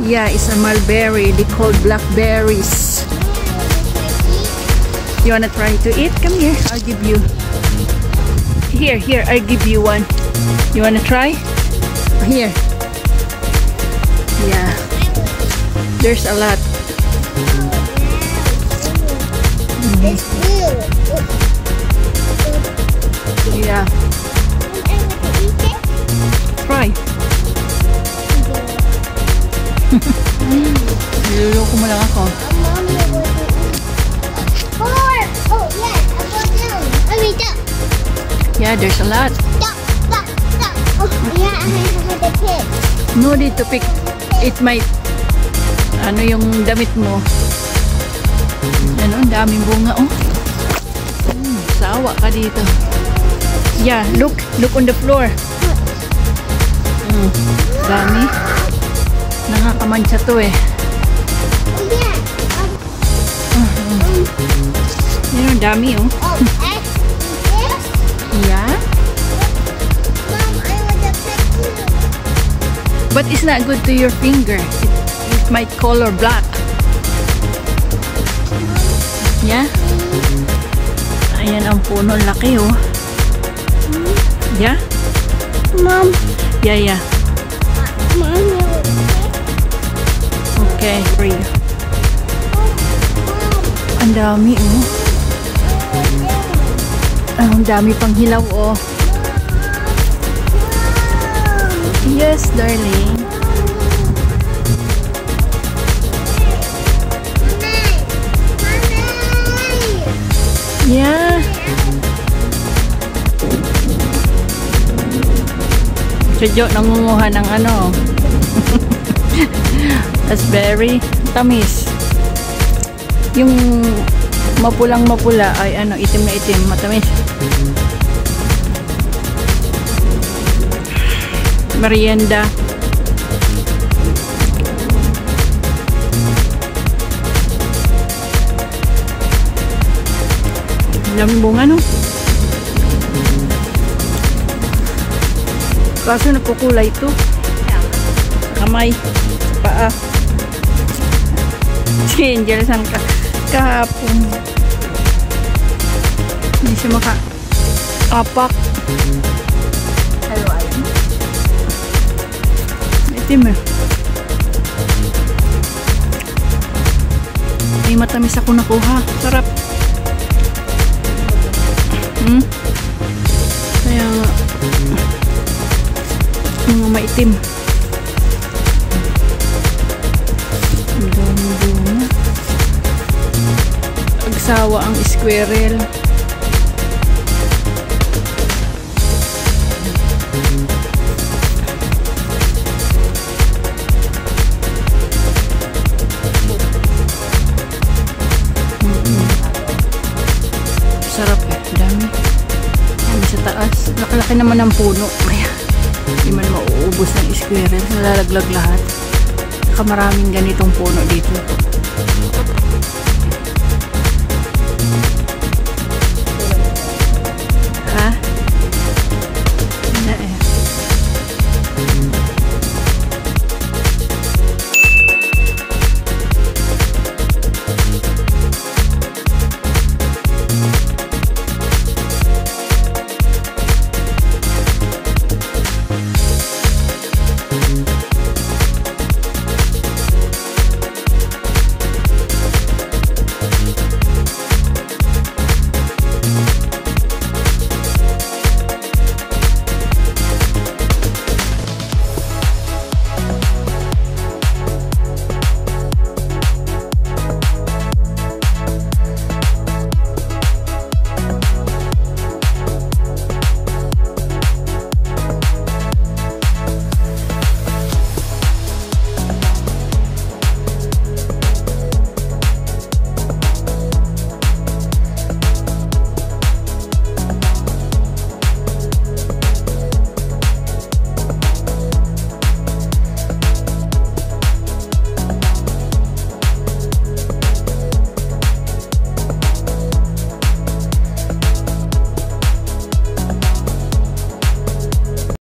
Yeah, it's a mulberry. They call blackberries. You wanna try to eat? Come here. I'll give you. Here, I'll give you one. You wanna try? Here. Yeah. There's a lot. Yeah. Try. Niluloko mo lang ako. Oh, yes. I got down. I mean, duck. Yeah, there's a lot. Duck. Oh, yeah, I have the pig. No need to pick. It might, ano yung damit mo. Ano, ang daming bunga, oh. Sawa ka dito. Yeah, look on the floor. Dami. Nakakamansya to eh. Yan ang dami, oh. Yeah. Mom, I want to pick you. But it's not good to your finger. It might color black. Yeah. Ayan ang puno, laki, oh. Yeah. Mom. Yeah. Mom, you want to pick? Okay, for you. Ang dami, oh. Ang dami pang hilaw, oh. Yes, darling. Yeah. Chudyo, nangunguha ng ano. Raspberry. Tamis. Yung mapulang mapula ay ano, itim na itim. Matamis. Merienda. Daming bunga, no? Kaso nagkukulay ito. Kamay. Paa. Si Angel sang kahapon. Hindi siya maka-apak. Itim eh. Ay, matamis ako nakuha. Sarap. Kaya nga mga maitim. Ang dami-dami. Agsawa ang squirrel. Sarap eh. Dami. Dami sa taas. Nakalaki naman ang puno. Kaya hindi man mauubos ng squirrel. Nalalaglag lahat. Saka maraming ganitong puno dito.